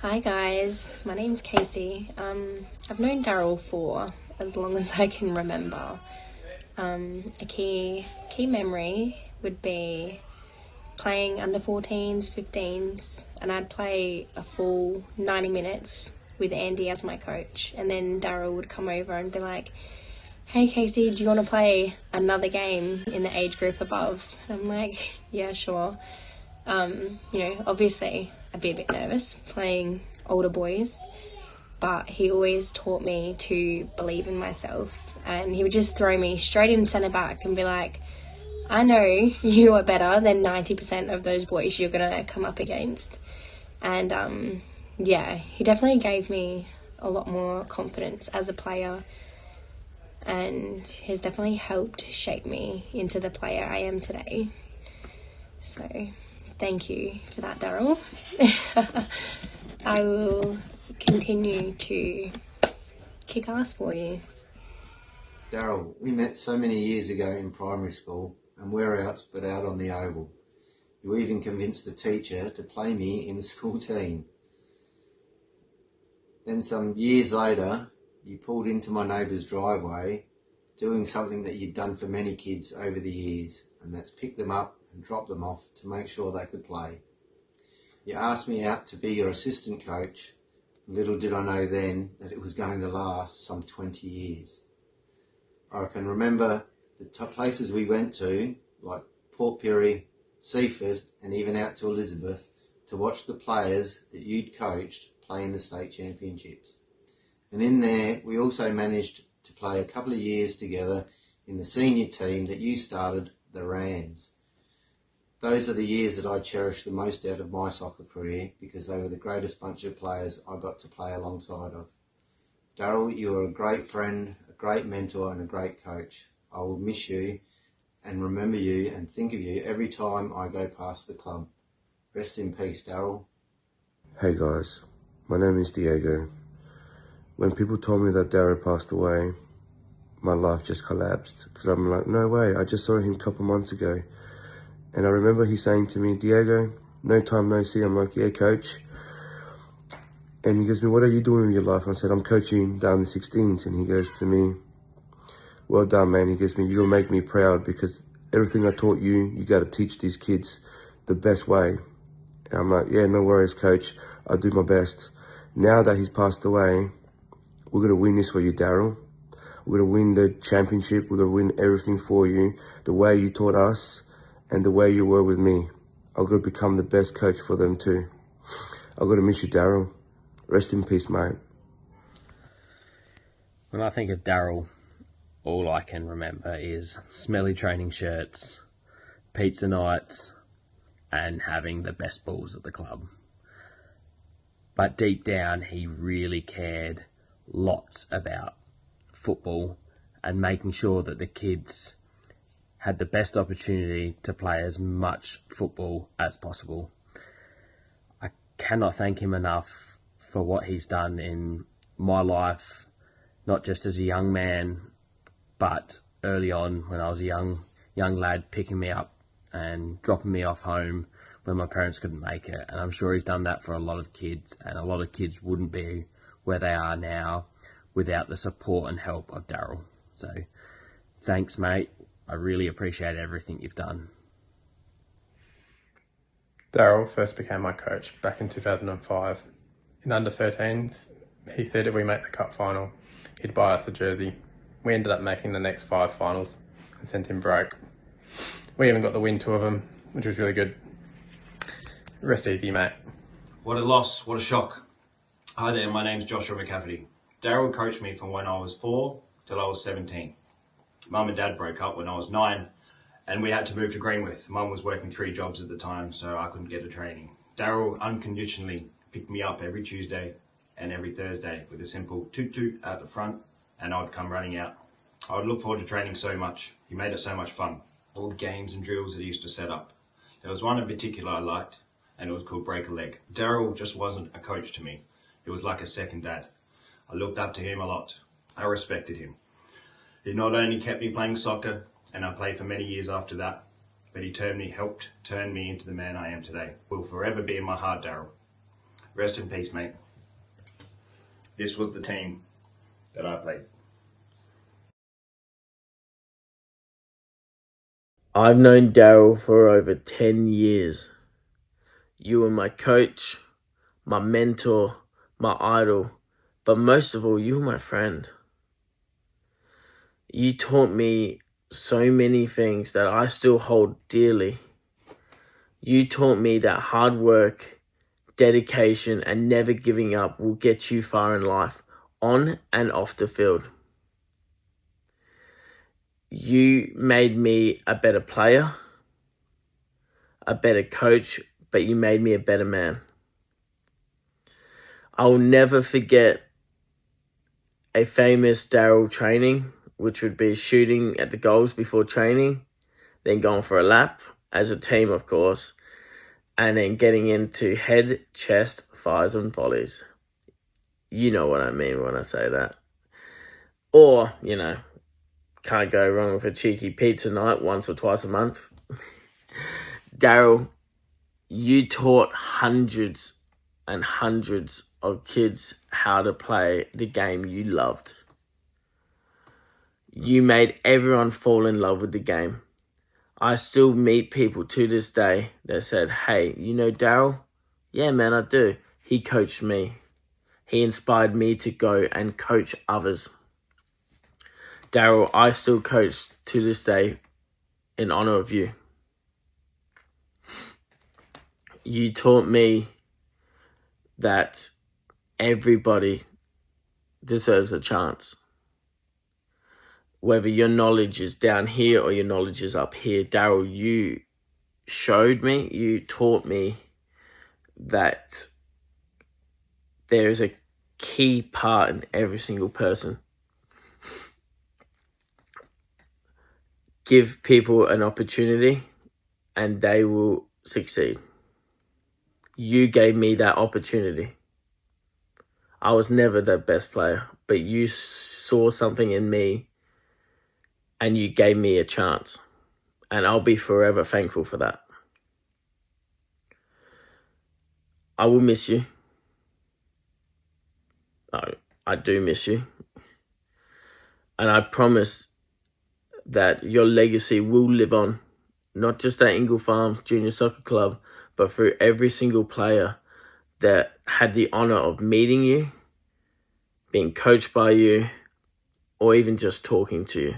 Hi guys, my name's Casey. I've known Daryl for as long as I can remember. A key memory would be playing under 14s, 15s, and I'd play a full 90 minutes with Andy as my coach, and then Daryl would come over and be like, "Hey Casey, do you want to play another game in the age group above?" And I'm like, "Yeah, sure." Obviously I'd be a bit nervous playing older boys, but he always taught me to believe in myself, and he would just throw me straight in centre back and be like, "I know you are better than 90% of those boys you're going to come up against." And he definitely gave me a lot more confidence as a player, and has definitely helped shape me into the player I am today. So thank you for that, Daryl. I will continue to kick ass for you. Daryl, we met so many years ago in primary school, and where else but out on the oval. You even convinced the teacher to play me in the school team. Then some years later, you pulled into my neighbour's driveway doing something that you'd done for many kids over the years, and that's pick them up and drop them off to make sure they could play. You asked me out to be your assistant coach. Little did I know then that it was going to last some 20 years. I can remember the places we went to, like Port Pirie, Seaford, and even out to Elizabeth, to watch the players that you'd coached play in the state championships. And in there, we also managed to play a couple of years together in the senior team that you started, the Rams. Those are the years that I cherish the most out of my soccer career, because they were the greatest bunch of players I got to play alongside of. Daryl, you are a great friend, a great mentor and a great coach. I will miss you and remember you and think of you every time I go past the club. Rest in peace, Daryl. Hey guys, my name is Diego. When people told me that Daryl passed away, my life just collapsed, because I'm like, no way, I just saw him a couple months ago. And I remember he saying to me, "Diego, no time, no see." I'm like, "Yeah, coach." And he goes to me, "What are you doing with your life?" I said, "I'm coaching down the 16s. And he goes to me, "Well done, man." He goes to me, "You'll make me proud, because everything I taught you, you got to teach these kids the best way." And I'm like, "Yeah, no worries, coach. I'll do my best." Now that he's passed away, we're going to win this for you, Daryl. We're going to win the championship. We're going to win everything for you, the way you taught us and the way you were with me. I'm going to become the best coach for them too. I'm going to miss you, Daryl. Rest in peace, mate. When I think of Daryl, all I can remember is smelly training shirts, pizza nights, and having the best balls at the club. But deep down, he really cared lots about football and making sure that the kids had the best opportunity to play as much football as possible. I cannot thank him enough for what he's done in my life, not just as a young man, but early on when I was a young lad, picking me up and dropping me off home when my parents couldn't make it. And I'm sure he's done that for a lot of kids, and a lot of kids wouldn't be where they are now without the support and help of Daryl. So thanks, mate. I really appreciate everything you've done. Daryl first became my coach back in 2005. In under 13s, he said if we make the cup final, he'd buy us a jersey. We ended up making the next 5 finals and sent him broke. We even got the win 2 of them, which was really good. Rest easy, mate. What a loss, what a shock. Hi there, my name's Joshua McCafferty. Daryl coached me from when I was 4 till I was 17. Mum and Dad broke up when I was 9 and we had to move to Greenwith. Mum was working 3 jobs at the time, so I couldn't get a training. Daryl unconditionally picked me up every Tuesday and every Thursday with a simple toot toot out the front, and I'd come running out. I would look forward to training so much. He made it so much fun. All the games and drills that he used to set up. There was one in particular I liked, and it was called Break a Leg. Daryl just wasn't a coach to me. He was like a second dad. I looked up to him a lot. I respected him. He not only kept me playing soccer, and I played for many years after that, but he helped turn me into the man I am today. Will forever be in my heart, Daryl. Rest in peace, mate. This was the team that I played. I've known Daryl for over 10 years. You were my coach, my mentor, my idol, but most of all, you were my friend. You taught me so many things that I still hold dearly. You taught me that hard work, dedication, and never giving up will get you far in life, on and off the field. You made me a better player, a better coach, but you made me a better man. I will never forget a famous Daryl training, which would be shooting at the goals before training, then going for a lap as a team, of course, and then getting into head, chest, thighs, and volleys. You know what I mean when I say that. Or, can't go wrong with a cheeky pizza night once or twice a month. Daryl, you taught hundreds and hundreds of kids how to play the game you loved. You made everyone fall in love with the game. I still meet people to this day that said, hey, you know Daryl? Yeah, man, I do. He coached me. He inspired me to go and coach others. Daryl, I still coach to this day in honor of you. You taught me that everybody deserves a chance. Whether your knowledge is down here or your knowledge is up here, Daryl, you showed me, you taught me that there is a key part in every single person. Give people an opportunity and they will succeed. You gave me that opportunity. I was never the best player, but you saw something in me and you gave me a chance. And I'll be forever thankful for that. I will miss you. I do miss you. And I promise that your legacy will live on, not just at Ingle Farms Junior Soccer Club, but through every single player that had the honor of meeting you, being coached by you, or even just talking to you.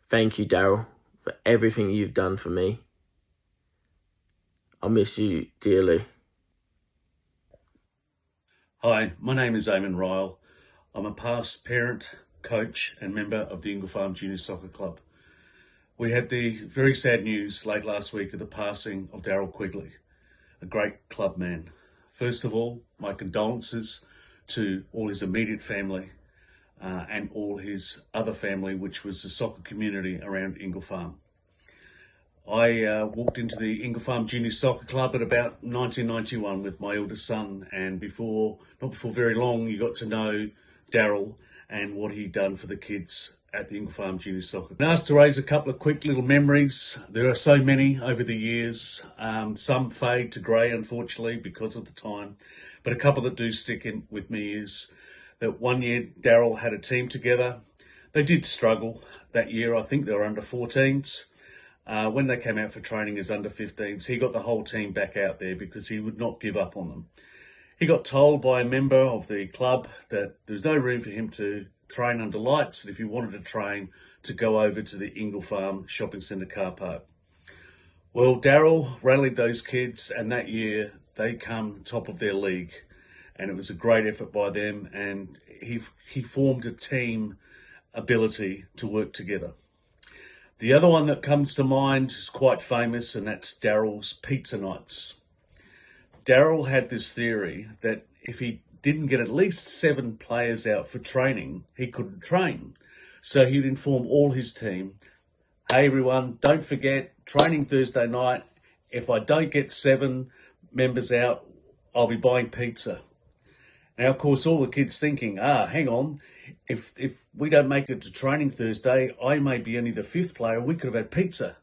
Thank you, Daryl, for everything you've done for me. I'll miss you dearly. Hi, my name is Eamon Ryle. I'm a past parent, coach and member of the Ingle Farm Junior Soccer Club. We had the very sad news late last week of the passing of Daryl Quigley, a great club man. First of all, my condolences to all his immediate family and all his other family, which was the soccer community around Ingle Farm. I walked into the Ingle Farm Junior Soccer Club at about 1991 with my eldest son, and not before very long, you got to know Daryl and what he'd done for the kids at the Ingle Farm Junior Soccer. I'm asked to raise a couple of quick little memories. There are so many over the years. Some fade to grey, unfortunately, because of the time. But a couple that do stick in with me is that one year Daryl had a team together. They did struggle that year. I think they were under 14s. When they came out for training as under 15s, he got the whole team back out there because he would not give up on them. He got told by a member of the club that there was no room for him to train under lights, and if he wanted to train, to go over to the Ingle Farm Shopping Centre car park. Well, Daryl rallied those kids, and that year they come top of their league, and it was a great effort by them, and he formed a team ability to work together. The other one that comes to mind is quite famous, and that's Daryl's pizza nights. Daryl had this theory that if he didn't get at least 7 players out for training, he couldn't train. So he'd inform all his team, hey everyone, don't forget, training Thursday night. If I don't get 7 members out, I'll be buying pizza. Now, of course, all the kids thinking, hang on, if we don't make it to training Thursday, I may be only the 5th player, we could have had pizza.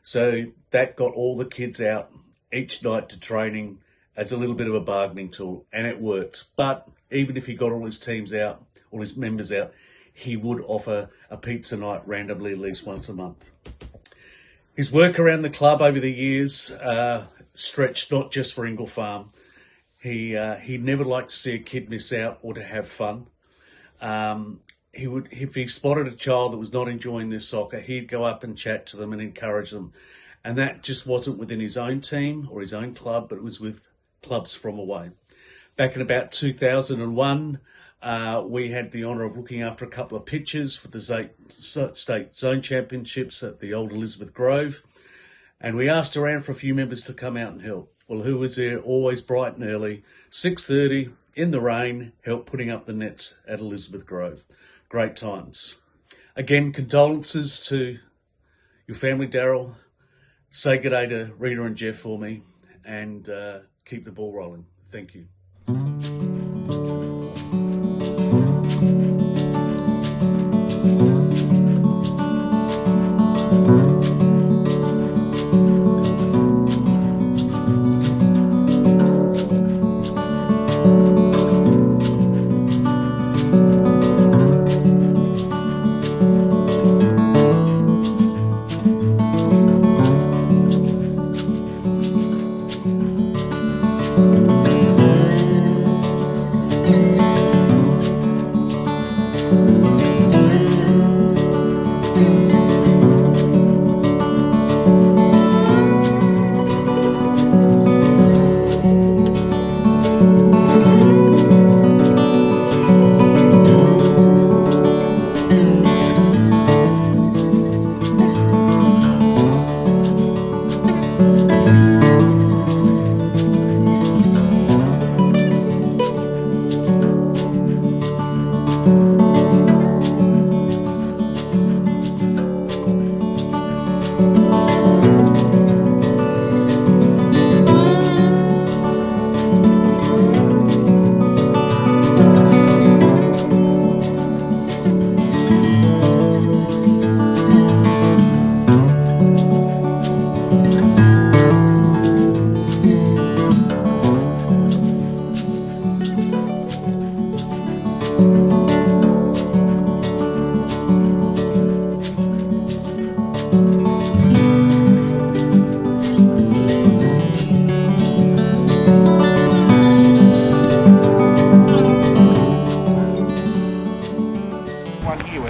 So that got all the kids out each night to training, as a little bit of a bargaining tool, and it worked. But even if he got all his teams out, all his members out, he would offer a pizza night randomly at least once a month. His work around the club over the years stretched not just for Ingle Farm. He never liked to see a kid miss out or to have fun. He would, if he spotted a child that was not enjoying their soccer, he'd go up and chat to them and encourage them. And that just wasn't within his own team or his own club, but it was with clubs from away. Back in about 2001, we had the honour of looking after a couple of pitches for the state zone championships at the old Elizabeth Grove. And we asked around for a few members to come out and help. Well, who was there? Always bright and early, 6:30 in the rain, help putting up the nets at Elizabeth Grove. Great times. Again, condolences to your family, Daryl. Say good day to Rita and Jeff for me, and keep the ball rolling. Thank you.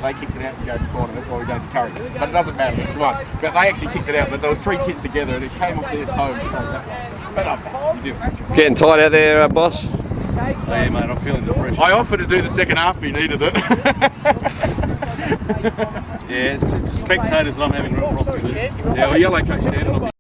They kicked it out to go to the corner, that's why we don't carry it. But it doesn't matter, it's one. But they actually kicked it out, but there were 3 kids together and it came off their toes. But you did. Getting tight out there, boss? Hey mate, I'm feeling the pressure. I offered to do the second half if he needed it. Yeah, it's the spectators that I'm having real problems with. Yeah, well, yellow coat standing on me.